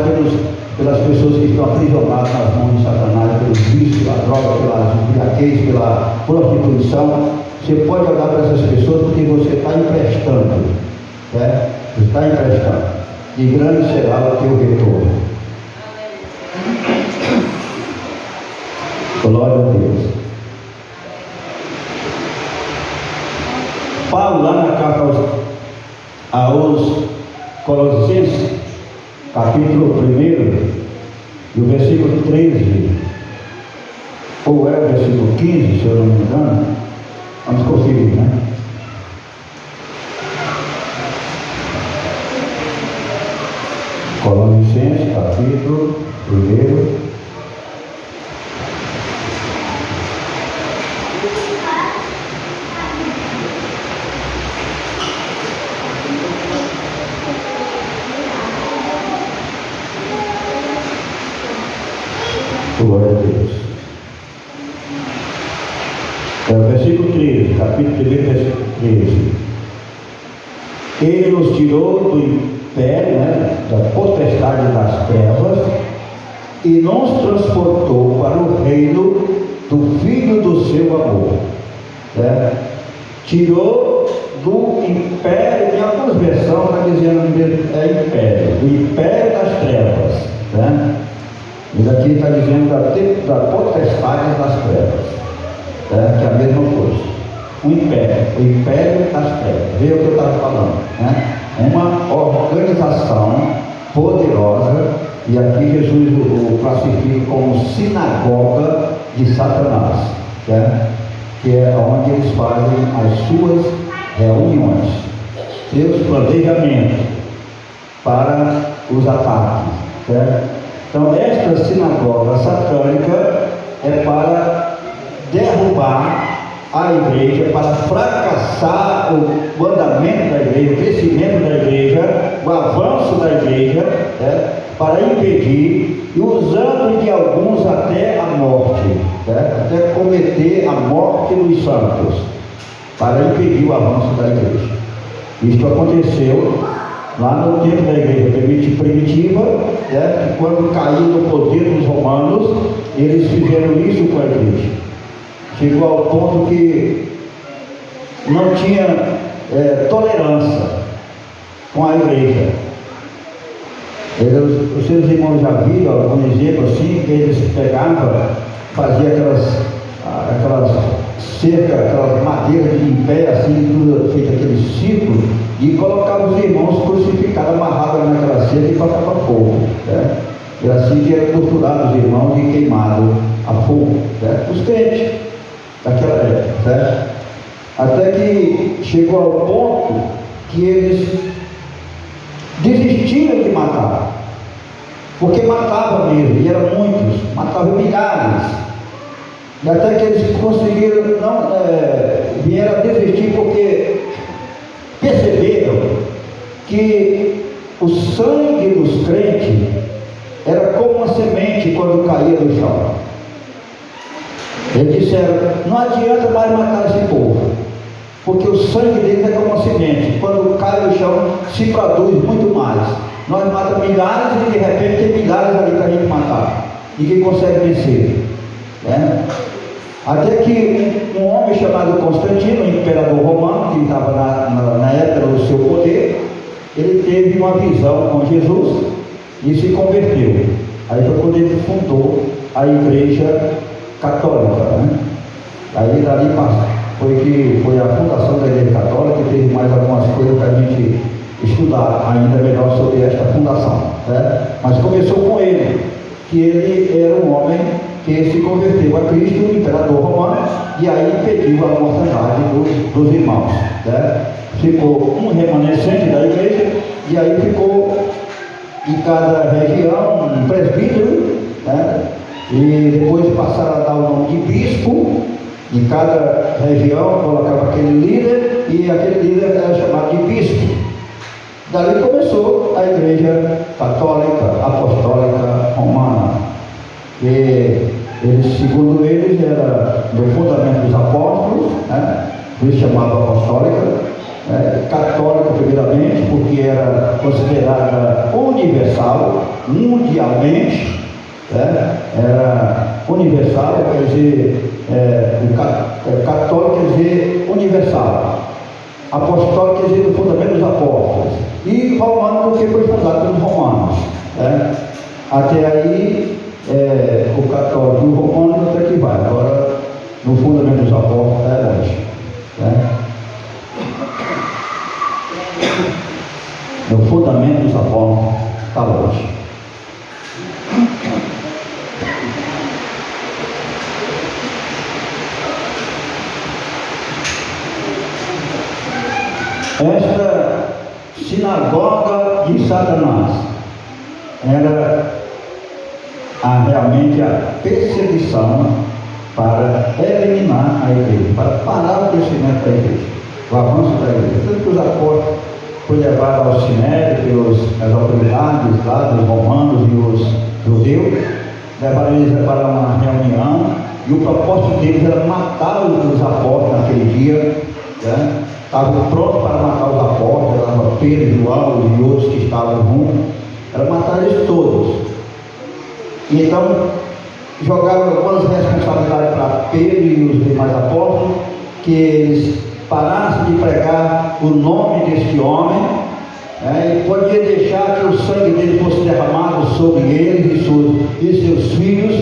pelas pessoas que estão aprisionadas nas mãos de Satanás, pelos vícios, pela droga, pela embriaguez, pela prostituição. Você pode orar para essas pessoas porque você está emprestando, né? Você está emprestando, e grande será o teu retorno. Glória a Deus. Paulo, lá na carta aos Colossenses, capítulo 1, e o versículo 13, ou é o versículo 15, se eu não me engano, vamos conferir, né? Colossenses, capítulo 1. Glória a Deus. É o versículo 13, capítulo 1, versículo 13. Ele nos tirou do império, né, da potestade das trevas e nos transportou para o reino do Filho do seu amor, né? Tirou do império, em algumas versões está dizendo império, do império das trevas, né? E aqui está dizendo da potestade das trevas, né? Que é a mesma coisa. O império das trevas. Veja o que eu estava falando, né? Uma organização poderosa, e aqui Jesus o classifica como sinagoga de Satanás, né? Que é onde eles fazem as suas reuniões, seus planejamentos para os ataques, certo? Então, esta sinagoga satânica é para derrubar a igreja, para fracassar o andamento da igreja, o crescimento da igreja, o avanço da igreja, para impedir, e usando de alguns até a morte, até cometer a morte dos santos, para impedir o avanço da igreja. Isto aconteceu lá no tempo da igreja primitiva, que quando caiu no poder dos romanos, eles fizeram isso com a igreja. Chegou ao ponto que não tinha tolerância com a igreja. Os seus irmãos já viram algum exemplo assim, que eles pegavam fazia aquelas cercas, aquelas madeiras de pé, assim, tudo feito aquele círculo, e colocava os irmãos crucificados, amarrados naquela cerca e passava fogo, né? Era assim que era torturado os irmãos e queimado a fogo, certo? Os crentes daquela época, certo? Até que chegou ao ponto que eles desistiram de matar, porque matava mesmo, e eram muitos, matavam milhares, e até que eles conseguiram, vieram a desistir, porque perceberam que o sangue dos crentes era como uma semente quando caía no chão. Eles disseram: não adianta mais matar esse povo, porque o sangue deles é como uma semente, quando cai no chão se produz muito mais. Nós matamos milhares e de repente tem milhares ali para a gente matar, ninguém consegue vencer, né? Até que um homem chamado Constantino, um imperador romano, que estava na época do seu poder, ele teve uma visão com Jesus e se converteu. Aí foi quando ele fundou a Igreja Católica, né? Aí dali foi a fundação da Igreja Católica, que teve mais algumas coisas para a gente estudar ainda melhor sobre esta fundação, né? Mas começou com ele, que ele era um homem que se converteu a Cristo, o imperador romano, e aí pediu a mortandade dos irmãos, né? Ficou um remanescente da igreja, e aí ficou em cada região um presbítero, né? E depois passaram a dar o nome de bispo. Em cada região colocava aquele líder, e aquele líder era chamado de bispo. Dali começou a Igreja Católica Apostólica Romana, que eles, segundo eles, era do fundamento dos apóstolos, né? Por isso chamava apostólica, católica primeiramente, porque era considerada universal, mundialmente, né? Era universal, quer dizer, católico quer dizer universal, apostólico quer dizer do fundamento dos apóstolos, e romano porque foi fundado pelos romanos, né? Até aí o católico e o romano até que vai, agora no fundamento dos apóstolos é longe, né? No fundamento dos apóstolos está longe. Esta sinagoga de Satanás era realmente a perseguição para eliminar a igreja, para parar o crescimento da igreja, o avanço da igreja. Tanto que os apóstolos foram levados ao sinédrio pelas autoridades lá dos romanos e os judeus, levaram eles para uma reunião, e o propósito deles era matar os apóstolos naquele dia, né? Estavam prontos para matar os apóstolos, Pedro, João e outros que estavam juntos, era matar eles todos. Então jogaram algumas responsabilidades para Pedro e os demais apóstolos, que eles parassem de pregar o nome deste homem, né? E podia deixar que o sangue dele fosse derramado sobre eles e seus filhos,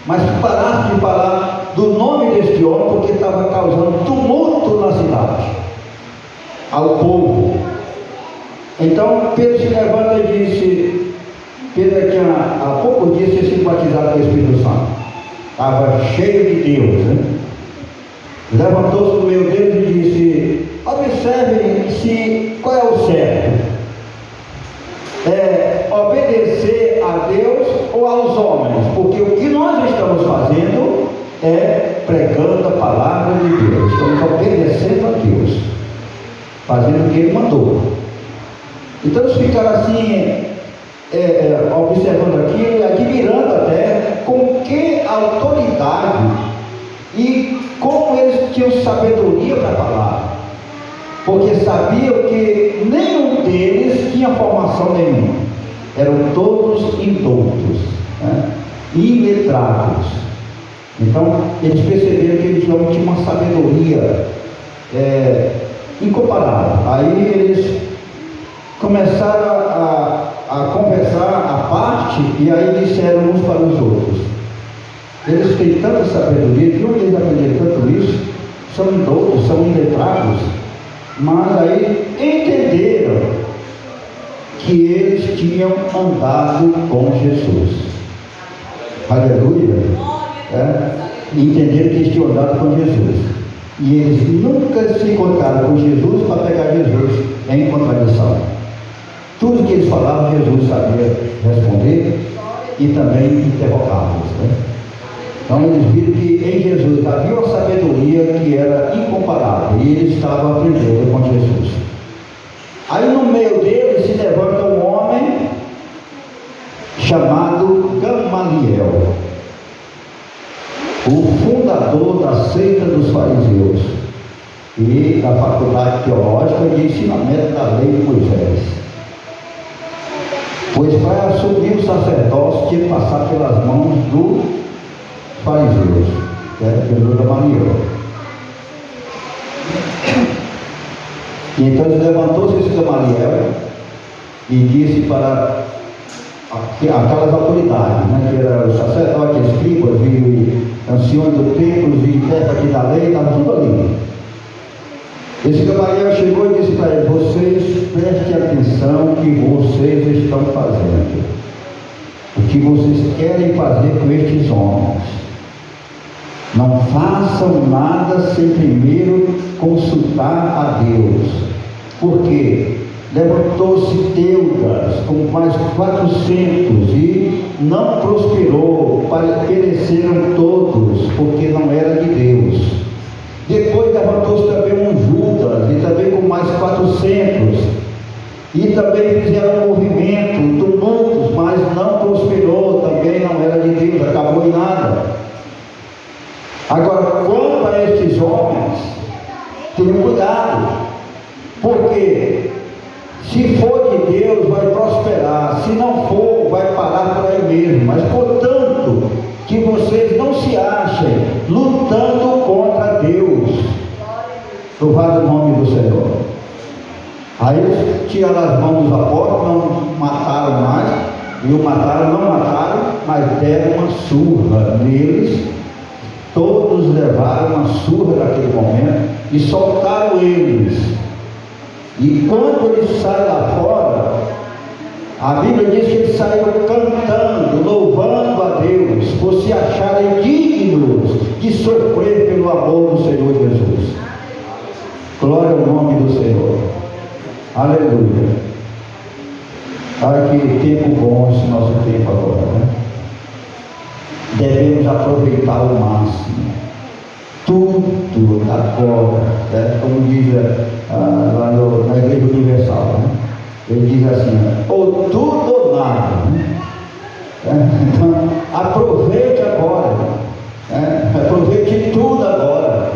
mas parassem de falar do nome deste homem, porque estava causando tumulto na cidade, ao povo. Então Pedro se levanta e disse, Pedro tinha há poucos dias tinha sido batizado pelo Espírito Santo, estava cheio de Deus, né? Levantou-se no meio deles e disse: observem qual é o certo, obedecer a Deus ou aos homens, porque o que nós estamos fazendo é pregando a palavra de Deus, estamos obedecendo a Deus, fazendo o que Ele mandou. Então eles ficaram assim, observando aquilo e admirando até com que autoridade e como eles tinham sabedoria para falar, porque sabiam que nenhum deles tinha formação nenhuma, eram todos indoutos, né? Iletrados. Então eles perceberam que eles não tinham uma sabedoria incomparável. Aí eles começaram a conversar à parte, e aí disseram uns para os outros: Eles têm tanta sabedoria, de onde eles aprenderam tanto isso? São idosos, são iletrados, mas aí entenderam que eles tinham andado com Jesus. Aleluia! Entenderam que eles tinham andado com Jesus. E eles nunca se encontraram com Jesus para pegar Jesus em contradição. Tudo que eles falavam, Jesus sabia responder e também interrogá-los. Então eles viram que em Jesus havia uma sabedoria que era incomparável e eles estavam aprendendo com Jesus. Aí no meio deles se levanta um homem chamado Gamaliel, o fundador da seita dos fariseus e da faculdade teológica de ensinamento da lei de Moisés. Pois para assumir o sacerdócio tinha que passar pelas mãos dos fariseus, que era pelo Gamaliel. E então levantou-se esse Gamaliel e disse para aquelas autoridades, que eram os sacerdotes, escribas e anciões do templo e intérpretes da lei, estava tudo ali. Esse Gamaliel chegou e disse para eles: vocês prestem atenção que vocês estão fazendo, o que vocês querem fazer com estes homens. Não façam nada sem primeiro consultar a Deus, porque levantou-se Teudas com mais 400 e não prosperou, pereceram todos, porque não era de Deus. Depois levantou-se também um Judas, e também com mais 400, e também fizeram um movimento, tumultos, mas não prosperou, também não era de Deus, acabou em nada. Agora, quanto a estes homens, tenham cuidado, porque se for de Deus vai prosperar, se não for vai parar por aí mesmo. Mas portanto, que vocês não se achem lutando contra Deus. Louvado o nome do Senhor. Aí eles tiraram as mãos dos apóstolos, não mataram mais, e o mataram, não mataram, mas deram uma surra neles. Todos levaram uma surra naquele momento e soltaram eles. E quando eles saem lá fora, a Bíblia diz que eles saíram cantando, louvando a Deus, por se acharem dignos de sofrer pelo amor do Senhor Jesus. Glória ao nome do Senhor. Aleluia. Olha que tempo bom esse nosso tempo agora, Devemos aproveitar ao máximo tudo agora, como diz lá na Igreja Universal, ele diz assim: ou tudo ou nada, Então aproveite agora, aproveite tudo agora,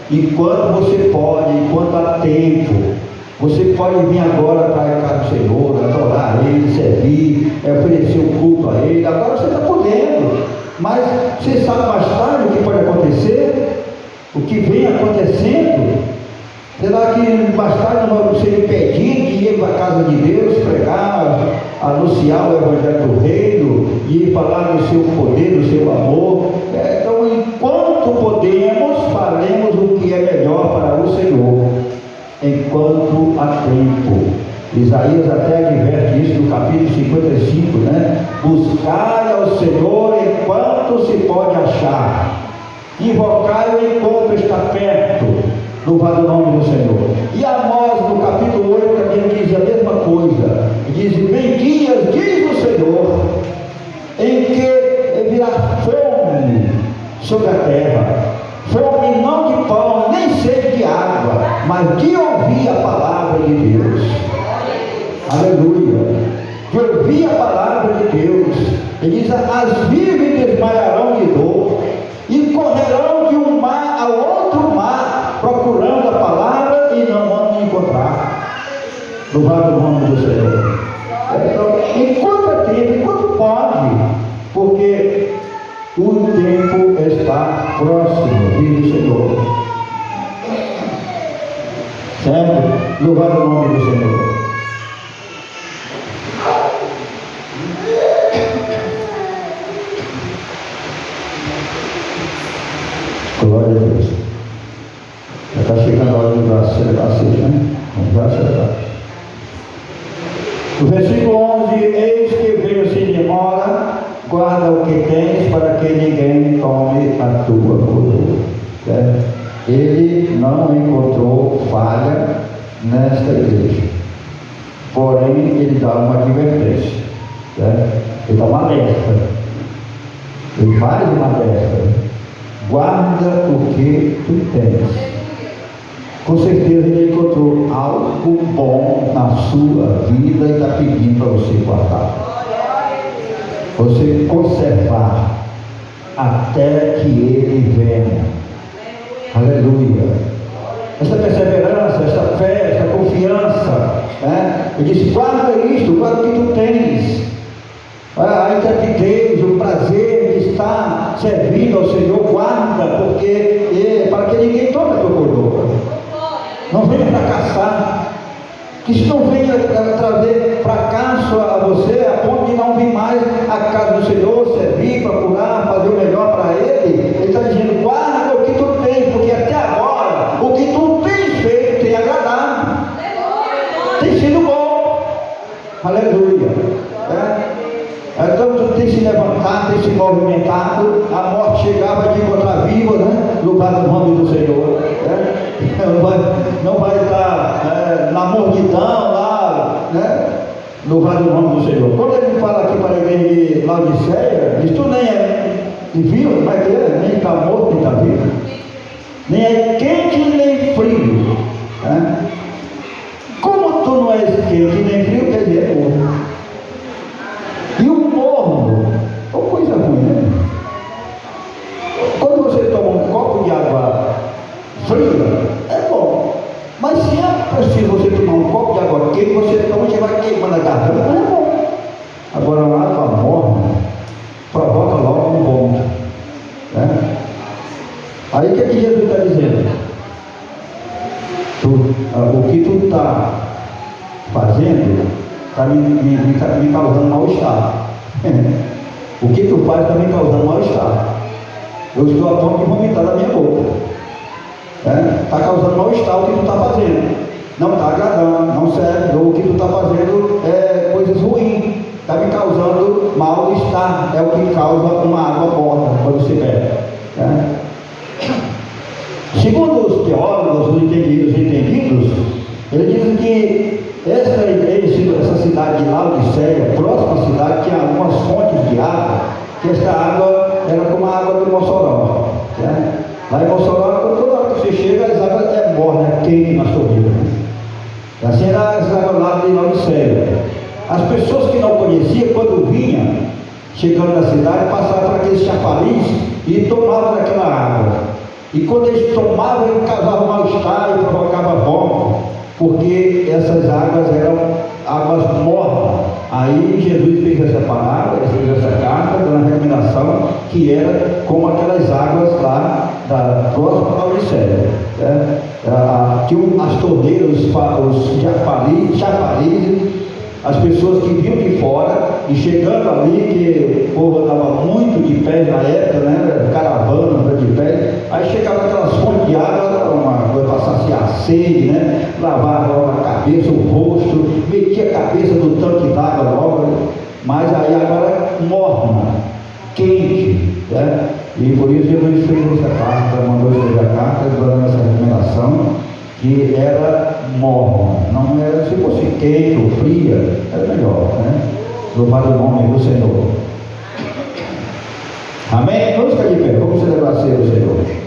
enquanto você pode, enquanto há tempo. Você pode vir agora para a casa do Senhor, adorar Ele, servir, oferecer um culto a Ele. Agora você está podendo, mas você sabe mais tarde o que pode acontecer? O que vem acontecendo? Será que mais tarde não vai ser impedido de ir para a casa de Deus, pregar, anunciar o Evangelho do Reino e falar do seu poder, do seu amor? Então, enquanto podemos, faremos o que é melhor para o Senhor. Enquanto há tempo. Isaías até adverte isso no capítulo 55, Buscai ao Senhor enquanto se pode achar, invocai-o enquanto está perto. Louvado o nome do Senhor. E Amós no capítulo 8 também diz a mesma coisa, diz: vem dias, diz o Senhor, em que virá fome sobre a terra, fome não de pão, nem sede de água, mas de ouvir a palavra de Deus. Aleluia. De ouvir a palavra de Deus. Ele diz: as virgens desmaiarão de dor e correrão de um mar ao outro mar, procurando a palavra e não vão encontrar. Louvado o nome do Senhor. Então, enquanto é tempo, enquanto pode, porque o tempo está próximo, diz o Senhor. Certo? Louvado o nome do Senhor. Glória a Deus. Já está chegando a hora do braço, né? O braço é. O versículo 11: eis que veio sem demora, guarda o que tens, para que ninguém tome a tua coroa. Ele não encontrou falha nesta igreja, porém ele dá uma advertência, ele dá uma alerta, ele faz uma alerta: guarda o que tu tens. Com certeza ele encontrou algo bom na sua vida e está pedindo para você guardar, você conservar até que ele venha. Aleluia. Essa perseverança, essa fé, essa confiança, ele disse: guarda isto, guarda o que tu tens, a intrepidez, o prazer de estar servindo ao Senhor, guarda, porque para que ninguém tome a tua coroa. Não venha fracassar, que isso não venha trazer fracasso a você, a ponto de não vir mais à casa do Senhor, servir, procurar, fazer o melhor para Ele. Ele está dizendo: guarda o que tu tens, porque até agora o que tu tens feito tem agradado, tem sido bom. Aleluia. Então tu tem se levantado, tem se movimentado, a morte chegava a te encontrar viva, louvado o nome do Senhor. Não vai estar na mornidão lá, louvado o nome do Senhor. Quando ele fala aqui para a igreja de Laodiceia, diz: tu nem é vivo, mas nem está morto, nem está vivo, nem é quente nem frio. Como tu não és quente nem frio, quer dizer, é morto. E o morno, é uma coisa ruim, né? Quando você toma um copo de água fria, é bom. Mas se é preciso você tomar um copo de água quente, você toma e vai queimando a garganta, não é bom. Agora a água morna provoca logo um vômito. Aí o que é que Jesus está dizendo? O que tu está fazendo está me causando mal-estar. O que tu faz está me causando mal-estar. Eu estou a ponto de vomitar da minha boca. Está causando mal-estar o que tu está fazendo. Não está agradando, não serve. O que tu está fazendo é coisas ruins. Está me causando mal-estar. É o que causa uma água morta quando você bebe. Segundo os teólogos, os entendidos, eles dizem que essa igreja, essa cidade de Laodiceia, próxima à cidade, tinha algumas fontes de água, que essa água era como a água do Mossoró. Lá em Mossoró, toda hora que você chega, as águas é morna, é quente nas torneiras. Assim era as águas lá de Laodiceia. As pessoas que não conheciam, quando vinham, chegando na cidade, passavam por aqueles chafariz e tomavam daquela água. E quando eles tomavam, ele causava mal-estar e provocava vômito, porque essas águas eram águas mornas. Aí Jesus fez essa palavra, fez essa carta, dando a recomendação que era como aquelas águas lá da próxima Laodiceia. Tinham as torneiras, os chafarizes, as pessoas que vinham de fora e chegando ali, que o povo estava muito de pé na época, caravana de pé, aí chegava aquelas fontes de água, uma coisa para saciar a sede, lavava logo a cabeça, o rosto, metia a cabeça no tanque d'água logo, mas aí agora morna, quente, e por isso Jesus fez essa carta, mandou escrever a carta, dando essa recomendação, que era morna, não era, se fosse quente ou fria, era melhor, Louvado o nome do Senhor. Amém? Vamos ficar de pé, vamos celebrar a ceia do Senhor.